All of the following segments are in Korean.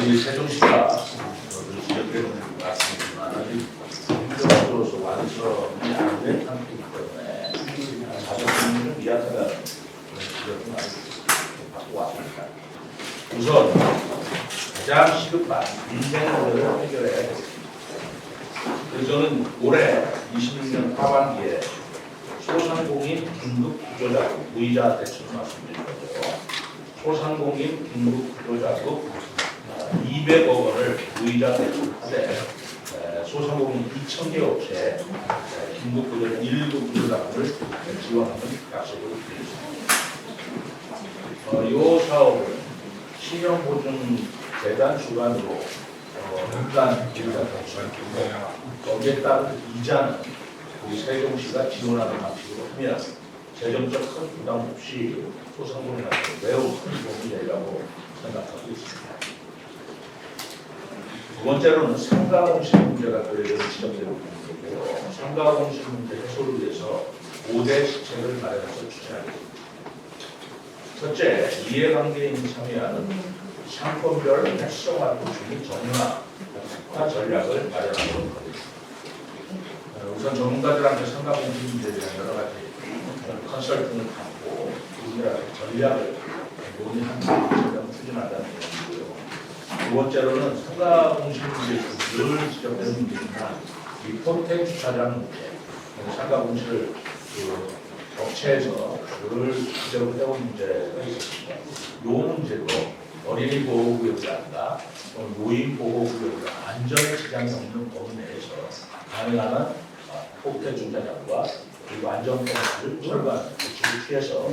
우리 세종시가 지적되는 것 같습니다만 아직 행정으로서 완성이 안 된 상태이기 때문에 자존심을 위한다는 지적을 받고 왔습니다. 우선 가장 시급한 민생 문제를 해결해야 되겠습니다. 그래서 저는 올해 26년 하반기에 소상공인 긴급 구조자금 무이자 대출을 말씀드릴 건데요. 소상공인 긴급 구조자금 200억 원을 무이자 대출하되 소상공인 2,000개 업체에 긴급 구조자 1급 구조자금을 지원하는 약속을 드리겠습니다. 이 사업은 신용보증재단 주관으로 민간 기업자 대출을 거기에 따른 이자는 우리 세종시가 지원하는 방식으로 하면 재정적 큰 부담 없이 소상공인한테 매우 큰 도움이 되리라고 생각하고 있습니다. 두 번째로는 상가공실 문제가 지적되고 있는 거고요. 상가공실 문제 해소를 위해서 5대 시책을 마련해서 추진하겠습니다. 첫째, 이해관계인이 참여하는 상권별 활성화 도중의 정화 전략을 마련하도록 하겠습니다. 우선 전문가들한테 상가공실 문제에 대한 여러 가지 컨설팅을 받고 우리나라 전략을 논의하는 전략을 추진한다는 얘기고요. 두 번째로는 상가공실 문제에서 늘 지적되는 문제지만 이 호텔 주차장 문제, 상가공실 업체에서 늘 지적을 해온 문제가 있습니다. 이 문제도 어린이 보호구역이라든가 노인 보호구역으로 안전에 지장이 없는 범위 내에서 가능한 호텔 주차장과 그리고 안전범위를 철관 조치를 취해서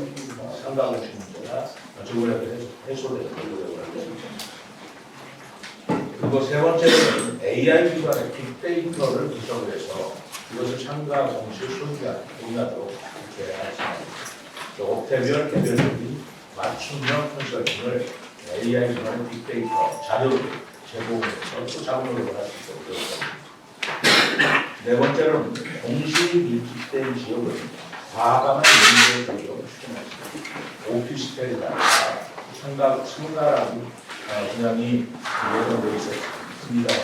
상가공실 문제가 조금이라도 해소되는 노력을 하겠습니다. 그리고 세 번째로는 AI 기반의 빅데이터를 분석을 해서 이것을 상가공실 소비하도록 하겠습니다. 업체별 개별적인 맞춤형 컨설팅을 AI 기반의 빅데이터 자료를 제공해서 또 자본으로 할 수 있도록 노력합니다. 네 번째로는 공시 밀집된 지역은 과감한 연계 조정을 추진하겠습니다. 오피스텔이나 상가라고 분양이 예정되어 있습니다만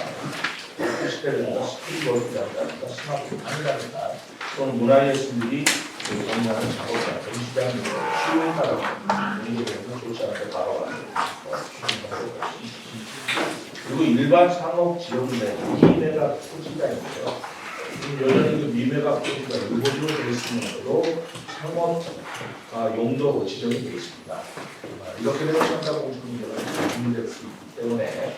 오피스텔이나 스피드월크라든가 스마트팜이라든가 또는 문화예술이 공유하는 작업장, 전시장 쉬운 따라서 분위기에서 좋지 않게 바라보는 그리고 일반 상업 지역 내 미매각 토지가 있고요. 여전히 그 미매각 토지가 일본으로 되어 있는 것으로 상업 용도로 지정이 되어 있습니다. 이렇게 되면 상가공실 문제가 준비될 수 있기 때문에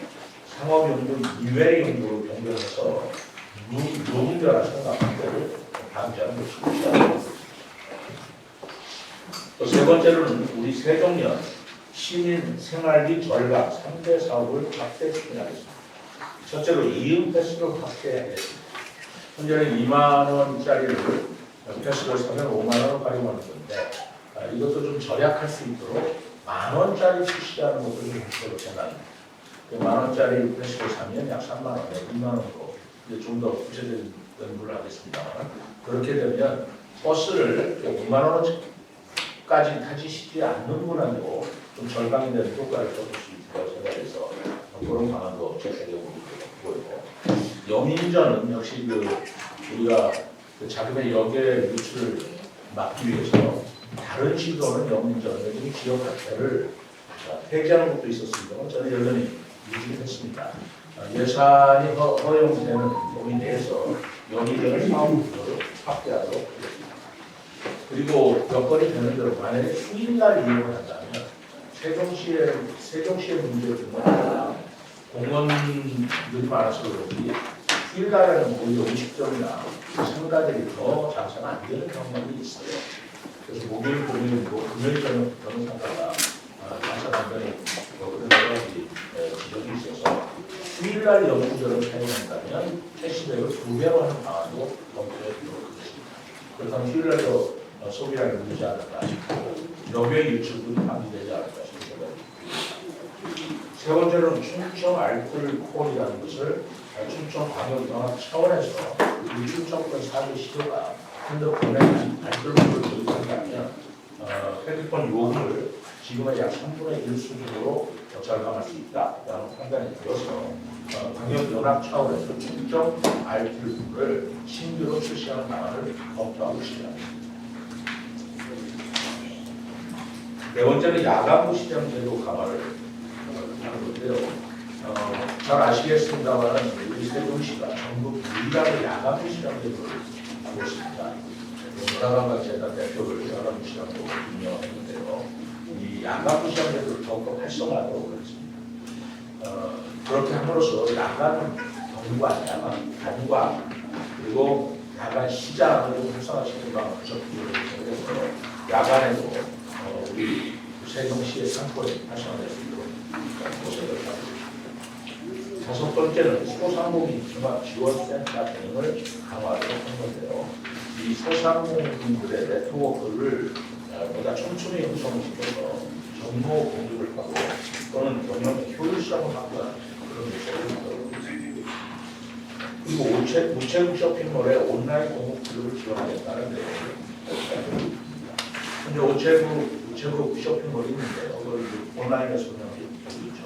상업 용도 이외의 용도로 변경해서 무분별한 상가공실을 방지하는 것이 필요합니다. 또 세 번째로는 우리 세종역 시민 생활비 절감 3대 사업을 확대 추진하겠습니다. 첫째로 이응 패스를 확대하겠습니다. 현재는 2만 원짜리를 패스를 사면 5만 원을 활용하는 건데 이것도 좀 절약할 수 있도록 만 원짜리 출시하는 것도 좀 목표로 생각합니다. 만 원짜리 패스를 사면 약 3만 원에 2만 원으로 좀 더 구체적인 연구를 하겠습니다만 그렇게 되면 버스를 5만 원까지 타지시지 않는 분한테도 좀 절감이 되는 효과를 얻을 수 있다고 생각해서 그런 방안도 제시되고 있고요. 영인전은 역시 우리가 자금의 역의 유출을 막기 위해서 다른 시도는 영인전의 지역 자체를 폐지하는 것도 있었습니다만 저는 여전히 유지를 했습니다. 예산이 허용되는 범위 내에서 영인전의 사업 구조를 확대하도록 하겠습니다. 그리고 여건이 되는 대로 만약에 휴일날 이용을 한다면 세종시의 문제뿐만 아니라 공원들이 많아서 그런지 휴일날에는 오히려 음식점이나 상가들이 더 장사가 안 되는 경험이 있어요. 그래서 목요일, 금요일이고 금요일 저녁부터는 상가가 장사가 안 되는 그런 여러 가지 지적이 있어서 휴일날 영구절을 사용한다면 캐시백을 2배로 하는 방안도 검토해 보도록 하겠습니다. 그렇다면 휴일날도 소비량이 늘지 않을까 싶고 여객 유출도 방지되지 않을까 싶습니다. 세 번째로는 춘천 알뜰콜이라는 것을 춘천광역연합 차원에서 우리 춘천권 사회 시도가 핸드폰에 알뜰콜을 도입한다면 핸드폰 요금을 지금의 약 3분의 1 수준으로 절감할 수 있다라는 판단이 들어서 방역연합 차원에서 중점 RT를 신규로 출시하는 방안을 검토하고 있습니다. 네 번째는 야간부 시장 제도 강화를 하는 건데요. 잘 아시겠습니다만 우리 세종시가 전국 유일하게 야간부 시장 제도를 하고 있습니다. 문화관광재단 대표를 야간부 시장으로 임명했는데요. 이 야간부 시장 제도를 더욱더 활성화하도록 하겠습니다. 그렇게 함으로써 야간 경관, 야간 단과 그리고 야간 시장을 활성화시키는 방안을 적극적으로 해서 야간에도 우리 세종시의 상권이 활성화될 수 있도록 노력을 하고 있습니다. 다섯 번째는 소상공인 종합지원센터 등을 강화하도록 한 건데요. 이 소상공인들의 네트워크를 보다 촘촘히 형성을 시켜서 정보 공유를 하고 또는 경영의 효율성을 확보하는 그런 모습을 하도록 있습니다. 그리고 우체국 쇼핑몰의 온라인 공급을 지원하겠다는 내용을 현재 우체국 쇼핑몰이 있는데요. 그걸 온라인에서 운영하고 있죠.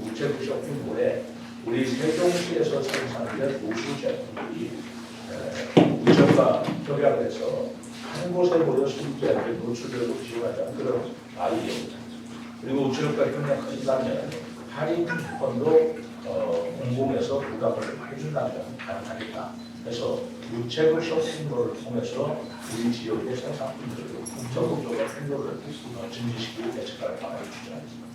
우체국 쇼핑몰에 우리 세종시에서 생산된 우수 제품들이 우체국과 협약을 해서 한 곳에 모여 실제로 노출되고 지원하자는 그런 아이디어입니다. 그리고 우체국과 협력한다면 할인 쿠폰도 공공에서 부담을 해준다면 가능하겠다. 그래서 우체국 쇼핑몰을 통해서 우리 지역의 생산품들을 적극적으로 행보를 증진시키고 대책할 방안을 추진하겠습니다.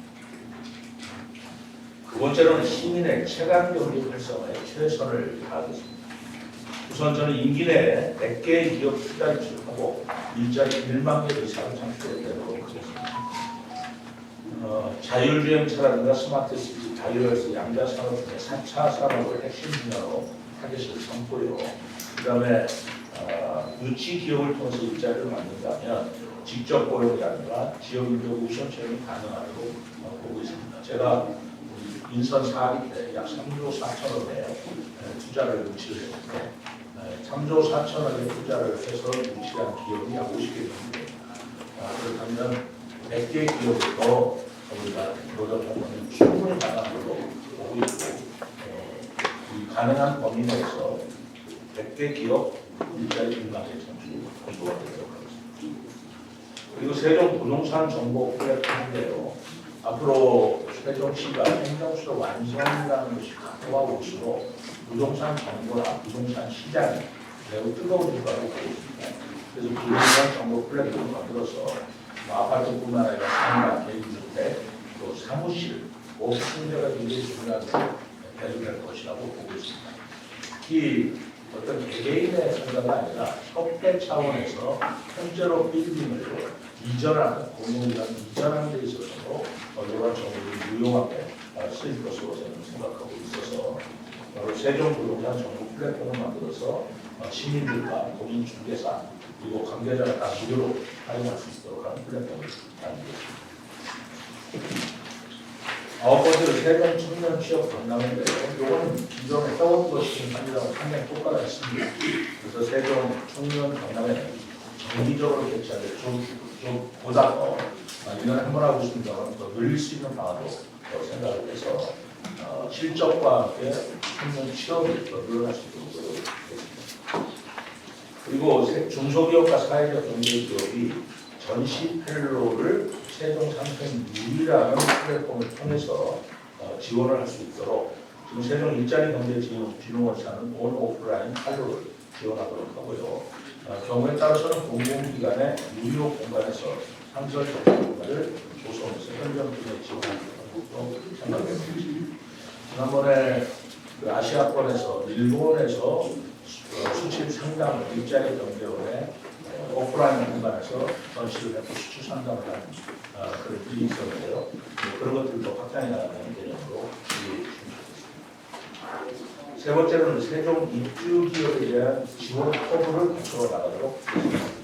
두 번째로는 시민의 체감 경제 활성화에 최선을 다하겠습니다. 우선 저는 임기 내에 100개의 기업 투자 유치를 하고 일자리 1만 개 이상을 창출되도록 하겠습니다. 자율주행차라든가 스마트시티, 바이오에스, 양자산업 등의 4차 산업을 핵심 분야로 타겟을 삼고요. 그 다음에 유치 기업을 통해서 일자리를 만든다면 직접 고용이 아니라 지역인적 우선 채용이 가능하도록 보고 있습니다. 제가 인선 4기 때 약 3조 4천억의 투자를 유치를 했는데 3조 4천억의 투자를 해서 유치한 기업이 약 50개 정도 됩니다. 그렇다면 100개 기업을 더 우리가 노력하면 충분히 가능하도록 보고 있고 이 가능한 범위 내에서 100개 기업 일자리 1만 개 창출 공부가 되도록 하겠습니다. 그리고 세종 부동산 정보 플랫폼인데요. 앞으로 세종시가 행정수도 완성이라는 것이 가까워 올수록 부동산 정보나 부동산 시장이 매우 뜨거워질 거라고 보고 있습니다. 그래서 부동산 정보 플랫폼을 만들어서 아파트뿐만 아니라 상가, 개인주택, 또 사무실, 오피스가 굉장히 중요한 배분될 것이라고 보고 있습니다. 특히 어떤 개개인의 생각이 아니라 협회 차원에서 현재로 빌딩을 이전하는 공공기관 이전하는 데 있어서도 이러한 정보를 유용하게 쓰일 것으로 저는 생각하고 있어서 세종부동산 정보 플랫폼을 만들어서 시민들과 공인중개사 그리고 관계자가 다 무료로 활용할 수 있도록 하는 플랫폼을 만들겠습니다. 아홉 번째로 세종 청년 취업 강남인데요. 이거는 기존에 떠온 것이 아니라고 상당히 효과가 있습니다. 그래서 세종 청년 강남에 정기적으로 개최하는 좀 보다 더 1년에 한 번 하고 있습니다만 더 늘릴 수 있는 방안으로 생각을 해서 실적과 함께 청년 취업을 더 늘어날 수 있도록 노력하겠습니다. 그리고 중소기업과 사회적 경제기업이 전시 펠로를 세종 상생 유일한 플랫폼을 통해서 지원을 할 수 있도록 지금 세종 일자리 경제진흥원사는 온 오프라인 펠로를 지원하도록 하고요. 경우에 따라서는 공공기관의 유료 공간에서 상설 공간을 조성해서 현장분에 지원하는 것도 생각해 보겠습니다. 지난번에 아시아권에서 일본에서 수출 상담 일자리 경제원의 오프라인 공간에서 전시를 해서 수출 상담을 하는 그런 일이 있었는데요. 그런 것들도 확장해 나가는 개념으로 이해해 주시면 좋겠습니다. 세 번째로는 세종 입주 기업에 대한 지원 허브를 갖춰 나가도록 하겠습니다.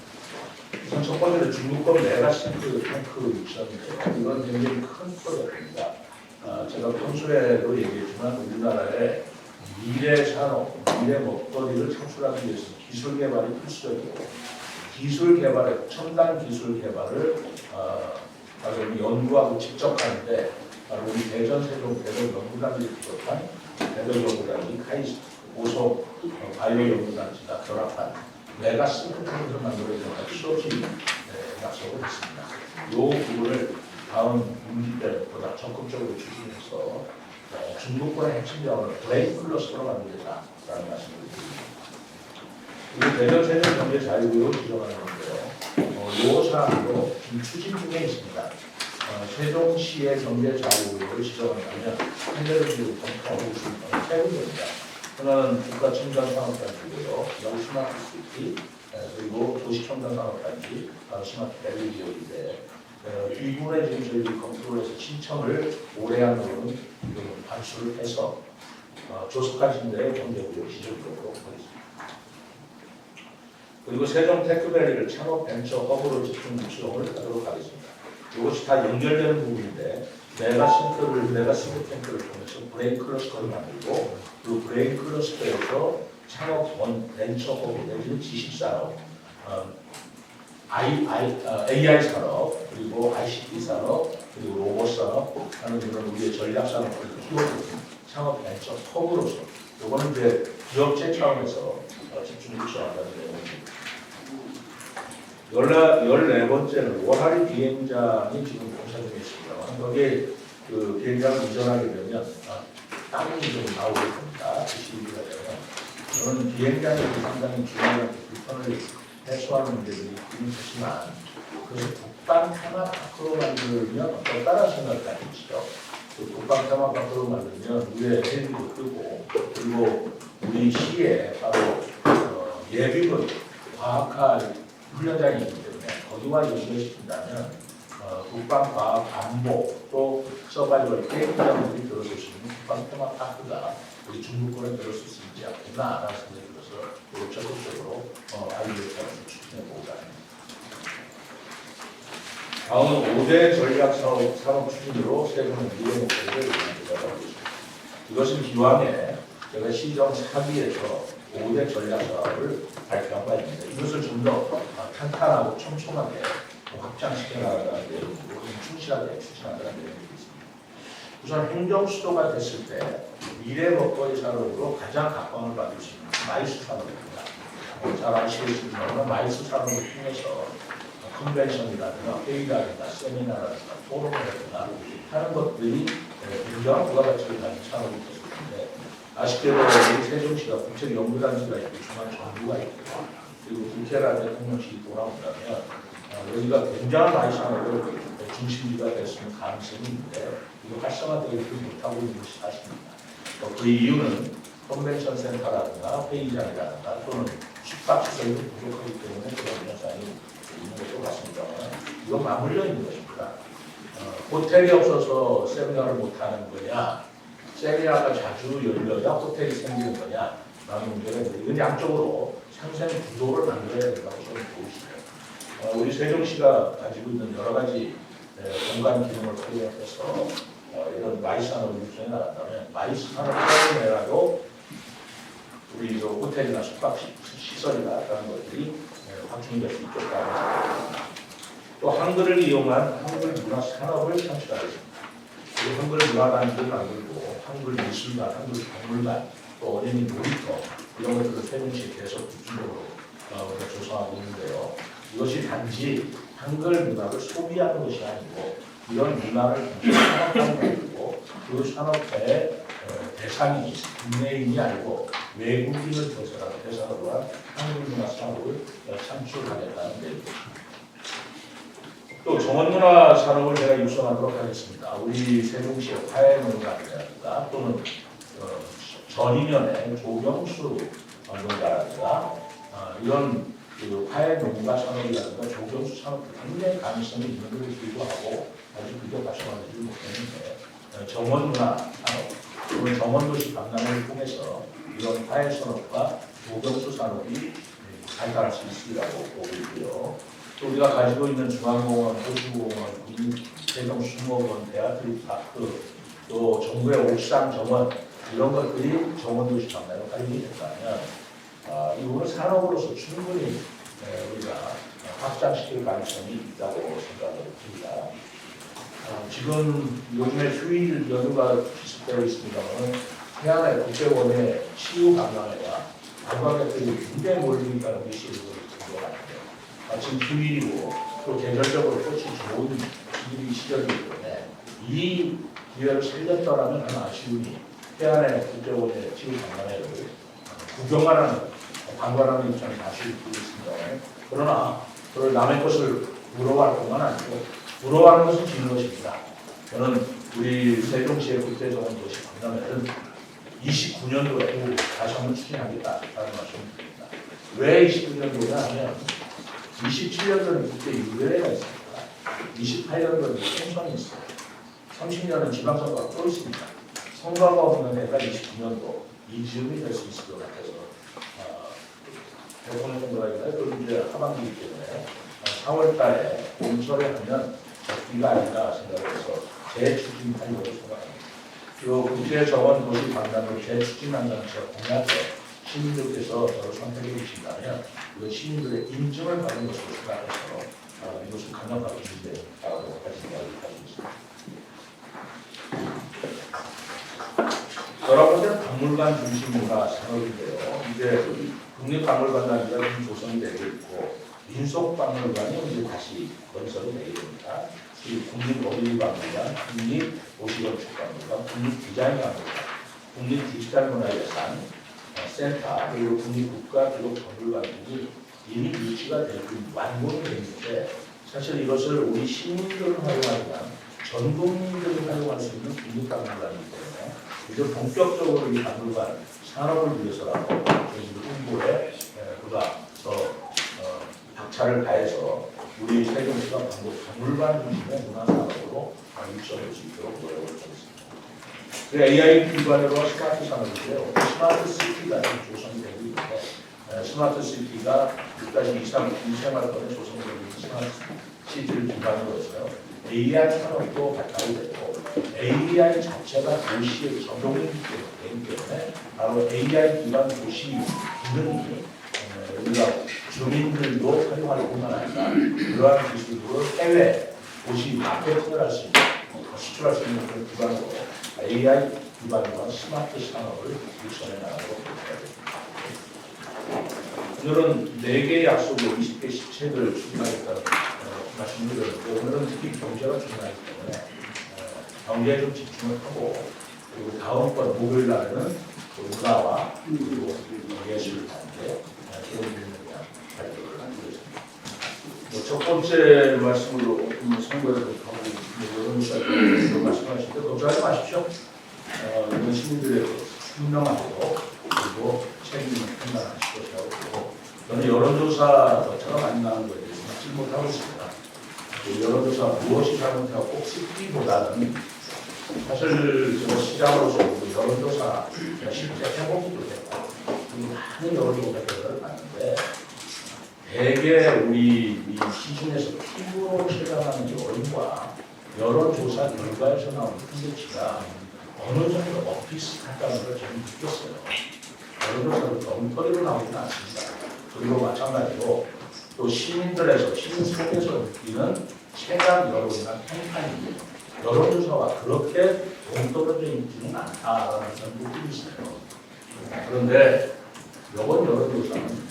우선 첫 번째는 중국권 메가싱크 탱크 유치인데요. 이건 굉장히 큰 프로젝트입니다. 제가 평소에도 얘기했지만 우리나라의 미래 산업, 미래 먹거리를 창출하기 위해서 기술 개발이 필수적이고 기술 개발에 첨단 기술 개발을 연구하고 직접 하는데 바로 우리 대전, 세종, 대전 연구단지를 비롯한 대전 연구단지, 카이스트, 오소 바이오 연구단지가 결합한 메가 싱크탱크를 만들어야 된다 수없이 약속을 했습니다. 이 부분을 다음 분기 때보다 적극적으로 추진해서 중국군의 핵심 자원을 브레이크 클러스터로 만들겠다라는 말씀을 드립니다. 그리고 대전 세종 경제 자유구역을 지정하는 건데요. 이 사항도 지금 추진 중에 있습니다. 세종시의 경제 자유구역을 지정한다면 현재로 지금 검토하고 있는 세 군데입니다. 하나는 국가청정산업단지고요. 여기 스마트 시티, 그리고 도시청정산업단지, 스마트 밸리 지역인데 이 부분에 지금 저희들이 검토를 해서 신청을 올해 안으로는 반수를 해서 조속한 시일내에 경제구역 지정되도록 하겠습니다. 그리고 세종 테크밸리를 창업 벤처 허브로 집중 구성을 하도록 하겠습니다. 이것이 다 연결되는 부분인데 메가 싱크탱크를 통해서 브레인 클러스터를 만들고 그 브레인 클러스터에서 창업 벤처 허브 내지는 지식산업, AI 산업, 그리고 ICT 산업, 그리고 로봇 산업 하는 이런 우리의 전략 산업을 키워주는 창업 벤처 허브로서 이거는 이제 기업체 차원에서 집중 구성한다는 내용입니다. 14번째는 원활히 비행장이 지금 공사 중에 있습니다. 거기에 그 비행장을 이전하게 되면 땅이 좀 나오게 됩니다. 그 시기가 되면 저는 비행장이 상당히 중요한 불편을 해소하는 문제들이 있긴 하지만 그래서 북방 테마 파크로 만들면 어떨까라는 생각을 가지고 있죠. 그 북방 테마 파크로 만들면 위에 헬기도 뜨고 그리고 우리 시에 바로 예비군 과학화 훈련장이 있기 때문에 거기와 연결시킨다면 국방과학 안보 또 서바이벌 게임장들이 들어설 수 있는 국방 테마파크가 우리 중국군에 들어설 수 있지 않겠나라는 생각이 들어서 적극적으로 아이디어를 추진해보고자 합니다. 다음 5대 전략산업 추진으로 세우는 미래 목표를 만들어가고 있습니다. 이것은 기왕에 제가 시정 4기에서 5대 전략사업을 발표한 바 있는데 이것을 좀 더 탄탄하고 촘촘하게 확장시켜 나가는 내용으로 충실하게 추진한다는 내용이 있습니다. 우선 행정수도가 됐을 때 미래 먹거리 산업으로 가장 각광을 받을 수 있는 마이스 산업입니다. 잘 아시겠지만 마이스 산업을 통해서 컨벤션이라든가 회의라든가 세미나라든가 토론이라든가 하는 것들이 굉장한 부가가치를 가진 산업이 됐을 텐데 아쉽게도 우리 세종시가 국책연구단지가 있고 중앙정부가 있고 그리고 국회라 대통령실이 돌아온다면 여기가 굉장한 마이스 산업을 중심지가 될 수 있는 가능성이 있는데 이거 활성화되지 못하고 있는 것이 사실입니다. 그 이유는 컨벤션 센터라든가 회의장이라든가 또는 숙박시설이 부족하기 때문에 그런 현상이 있는 것으로 같습니다만 이거 맞물려 있는 것입니다. 호텔이 없어서 세미나를 못하는 거냐 세미나가 자주 열려야 호텔이 생기는 거냐 라는 문제가 있는데 이건 양쪽으로 상생 구도를 만들어야 된다고 저는 보고 있어요. 우리 세종시가 가지고 있는 여러 가지 공간 기능을 활용해서 이런 마이스 산업을 유통해 나간다면 마이스 산업 때문에라도 우리 호텔이나 숙박시설이나 그런 것들이 확충될 수 있겠다. 또 한글을 이용한 한글 문화 산업을 창출하겠습니다. 한글 문화단지를 만들고 한글 미술관, 한글 박물관, 또 어린이 놀이터 이런 것들을 세종시에 계속 집중적으로 조성하고 있는데요. 이것이 단지 한글 문화를 소비하는 것이 아니고 이런 문화를 산업화하는 것이고 그 산업화의 대상이 국내인이 아니고 외국인을 대상으로 한 한글 문화 산업을 창출하겠다는 내용입니다. 또 정원문화 산업을 제가 육성하도록 하겠습니다. 우리 세종시의 화해농가라든가 또는 전이면의 조경수 농가라든가 이런 그 화해농가 산업이라든가 조경수 산업도 굉장히 가능성이 있는데도 불구하고 아직 그게 발전하지 못했는데 정원문화 산업 또는 정원도시 방향을 통해서 이런 화해산업과 조경수 산업이 발달할 수 있으리라고 보고 있고요. 또 우리가 가지고 있는 중앙공원, 호수공원, 세종수목원, 대아트리파크, 또 정부의 옥상 정원 이런 것들이 정원도시 방향으로 활용이 된다면 이 부분은 산업으로서 충분히 우리가 확장시킬 가능성이 있다고 생각을 합니다. 지금 요즘에 휴일 연휴가 비슷되어 있습니다만 해안의 국제원의 치유 관광회가 관광객들이 굉장히 몰리니까 미시를 본것 같아요. 마침 휴일이고 또 계절적으로 꽃이 좋은 시절이기 때문에 이 기회를 살렸더라면 하는 아쉬움이 해안의 국제원의 치유 관광회를 구경하라는 관광하는 입장에서 아쉬움이 있습니다. 그러나 그걸 남의 것을 부러워할 것만 아니고 부러워하는 것은 지는 것입니다. 저는 우리 세종시의 국제정원도시 박람회를 29년도에 다시 한번 추진하겠다라는 말씀을 드립니다. 왜 29년도냐 하면 27년도는 국제 유례가 있습니다. 28년도는 총선이 있어요. 30년은 지방선거가 또 있습니다. 선거가 없는 해가 29년도 이즈음이 될 수 있을 것 같아서 대통령 선거가 또 이제 하반기이기 때문에 4월달에 봄철에 하면 적기가 아닌가 생각해서 재추진하려고 생각합니다. 이 국제정원도시 박람회를 재추진한다는 제가 공약에 시민들께서 저를 선택해 주신다면 그 시민들의 인정을 받은 것으로 생각해서 이것을 강력하게 준비하라고 생각을 가지고 있습니다. 여러분들 박물관 중심 문화 산업인데요. 이제 국립박물관단지가 조성이 되고 있고 민속박물관이 이제 다시 건설이 되게 됩니다. 국립어린이박물관, 국립도시건축박물관, 국립디자인박물관, 국립디지털문화예산 센터, 그리고 국립국가기록박물관이 이미 유치가 되고 완공이 되어 있는데 사실 이것을 우리 시민들을 활용하지만 전 국민들이 활용할 수 있는 국립박물관이기 때문에 이제 본격적으로 이 박물관 산업을 위해서라도 저희들 홍보에 보다 더 박차를 가해서 우리 세종시가 박물관 중심의 문화산업으로 육성할 수 있도록 노력을 하겠습니다. 그 AI 기반으로 스마트 산업인데요. 스마트 시티가 조성이 되고 있는데 스마트 시티가 여기까지 생활권에 조성되고 있는 스마트 시티를 기반으로 해서요. AI 산업도 발달이 되고 AI 자체가 도시에 적용이 되기 때문에 바로 AI 기반 도시 기능이 우리가 주민들도 활용할 뿐만 아니라 그러한 기술로 해외 도시 마케팅을 할 수 있는 수출할 수 있는 그런 기반으로 AI 기반으로 스마트 산업을 육성해 나가도록 하겠습니다. 오늘은 4개의 약속으로 20개 시책을 추진하겠다는 말씀을 드렸는데 오늘은 특히 경제가 중요하기 때문에 경제에 좀 집중을 하고 그리고 다음번 목요일 날에는 문화와 그리고 예술 단계 이런 부분에 대한 발표를 하겠습니다. 첫 번째 말씀으로 선거에 여론조사를 말씀하실 때 걱정하지 마십시오. 이건 시민들의 현명하고 그리고 책임있는 판단하실 것이라고 보고 저는 여론조사 저처럼 안 나오는 거에 대해서 맞지 못하고 있습니다. 여론조사 무엇이 잘못하고 꼭 듣기보다는 사실 저 시장으로서 여론조사 실제 해보기도 했고 많은 여론조사 결과를 봤는데 대개 우리 이 시중에서 피부로 체감하는 여론과 여론조사 결과에서 나오는 컨텐츠가 어느 정도 비슷하다는 걸 저는 느꼈어요. 여론조사도 엉터리로 나오지는 않습니다. 그리고 마찬가지로 또 시민들에서 시민 속에서 느끼는 체감 여론이나 평판이 여론조사와 그렇게 동떨어져 있지는 않다라는 느낌이 있어요. 그런데 이번 여론조사는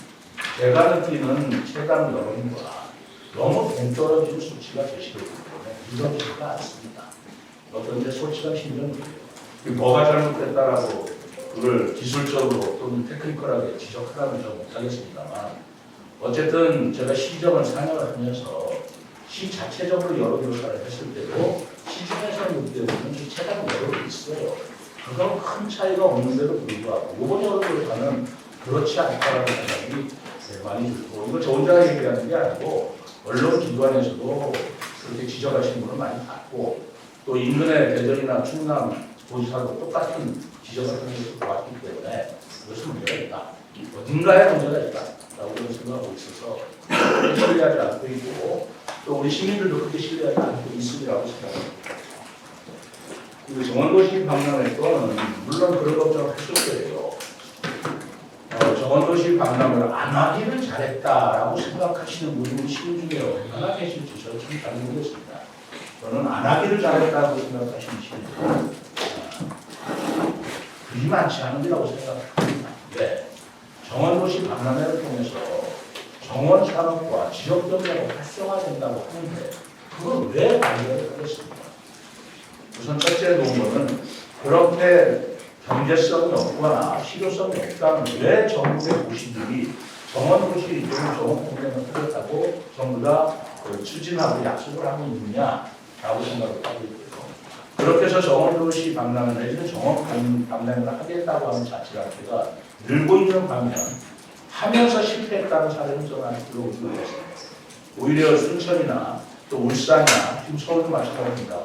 제가 느끼는 체감 여론과 너무 동떨어진 수치가 제시되기 때문에 믿어지지가 않습니다. 어떤 데 솔직한 심정이에요. 뭐가 잘못됐다라고 그걸 기술적으로 또는 테크니컬하게 지적하라면 저 못하겠습니다만 어쨌든 제가 시정을 4년을 하면서 시 자체적으로 여론조사를 했을 때도 시중에서 느껴지는 체감 여론이 있어요. 그건 큰 차이가 없는데도 불구하고 이번 여론조사는 그렇지 않다라는 생각이 많이 들고 이거 저 혼자 얘기하는 게 아니고 언론 기관에서도 그렇게 지적하시는 분을 많이 봤고 또 인근의 대전이나 충남 도지사도 똑같은 지적을 하는 것을 보았기 때문에 그것은 문제가 있다. 어딘가에 문제가 있다라고 저는 생각하고 있어서 신뢰하지 않고 있고 또 우리 시민들도 그렇게 신뢰하지 않고 있으리라고 생각합니다. 그리고 정원도시 박람회 또는 물론 그런 걱정을 하실 거예요. 정원도시 박람회를 안 하기를 잘했다라고 생각하시는 분이 시민 중에 얼마나 계실지 저는 참 잘 모르겠습니다. 저는 안 하기를 잘했다고 생각하시는 시민들은 그리 많지 않으리라고 생각합니다. 네. 정원도시 박람회를 통해서 정원 산업과 지역 경제가 활성화된다고 하는데 그걸 왜 반대를 하겠습니까? 우선 첫째 논문은 그렇게 경제성이 없거나 실효성이 없다면 왜 정부의 도시들이 정원도시 또는 정원공단을 하겠다고 정부 다 추진하고 약속을 하고 있느냐라고 생각을 하고 있고요. 그렇게 해서 정원도시 박람회 내지는 정원 박람회를 하겠다고 하는 자체 자체가 늘고 있는 반면 하면서 실패했다는 사례는 저는 아직 들어오지 못했습니다. 오히려 순천이나 또 울산이나 지금 서울도 마찬가지입니다.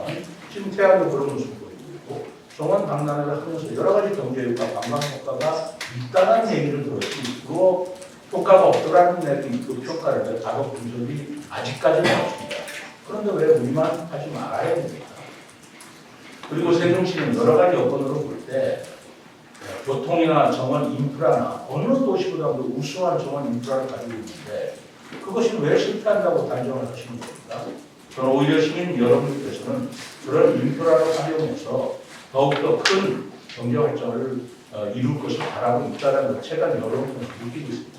지금 태안도 그런 모습을 보이고 있고 정원 박람회를 하면서 여러 가지 경제효과, 관광 효과가 있다는 얘기를 들었지 그거 효과가 없더라는 얘기, 그 평가를 가격 분석이 아직까지는 없습니다. 그런데 왜 우리만 하지 말아야 됩니까? 그리고 세종시는 여러 가지 여건으로 볼 때 교통이나 정원 인프라나 어느 도시보다도 우수한 정원 인프라를 가지고 있는데 그것이 왜 실패한다고 단정을 하시는 겁니까? 저는 오히려 시민 여러분께서는 그런 인프라를 활용해서 더욱더 큰 경제 활성을 이룰 것을 바라고 있다는 것 제가 여러분께서 느끼고 있습니다.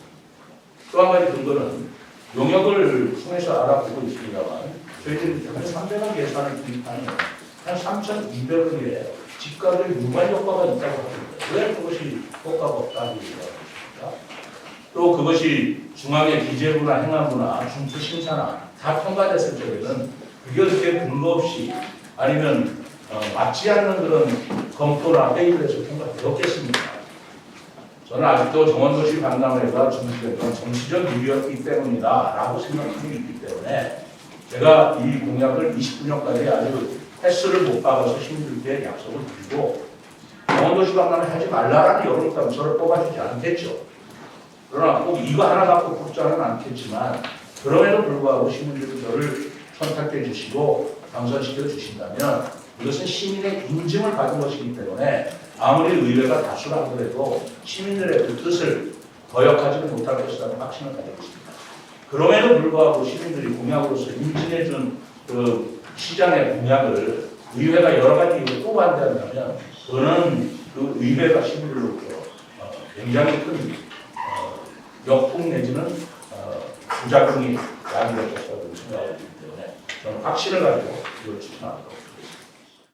또 한 가지 근거는 용역을 통해서 알아보고 있습니다만 저희들이 한 300억 예산을 투입하는 한 3,200억의 집값의 유관 효과가 있다고 합니다. 왜 그것이 효과가 없다고 얘기합니까? 또 그것이 중앙의 기재부나 행안부나 중부 심사나 다 통과됐을 적에는 그게 어떻게 근거 없이 아니면 맞지 않는 그런 검토나 회의를 해서 통과되었겠습니까? 저는 아직도 정원도시 박람회가 준비된 정치적 이유였기 때문이다 라고 생각하고 있기 때문에 제가 이 공약을 29년까지 아주 횟수를 못 박아서 시민들께 약속을 드리고 정원도시 박람회 하지 말라라는 여론까지 저를 뽑아주지 않겠죠. 그러나 꼭 이거 하나 갖고 뽑자는 않겠지만 그럼에도 불구하고 시민들이 저를 선택해 주시고 당선시켜 주신다면 이것은 시민의 인증을 받은 것이기 때문에 아무리 의회가 다수라 하더라도 시민들의 그 뜻을 거역하지는 못할 것이라는 확신을 가지고 있습니다. 그럼에도 불구하고 시민들이 공약으로서 인증해준 그 시장의 공약을 의회가 여러 가지 이유로 또 반대한다면 그거는 그 의회가 시민들로부터 굉장히 큰 역풍 내지는 부작용이 야기될 것이라고 생각하기 때문에 저는 확신을 가지고 이걸 추천합니다.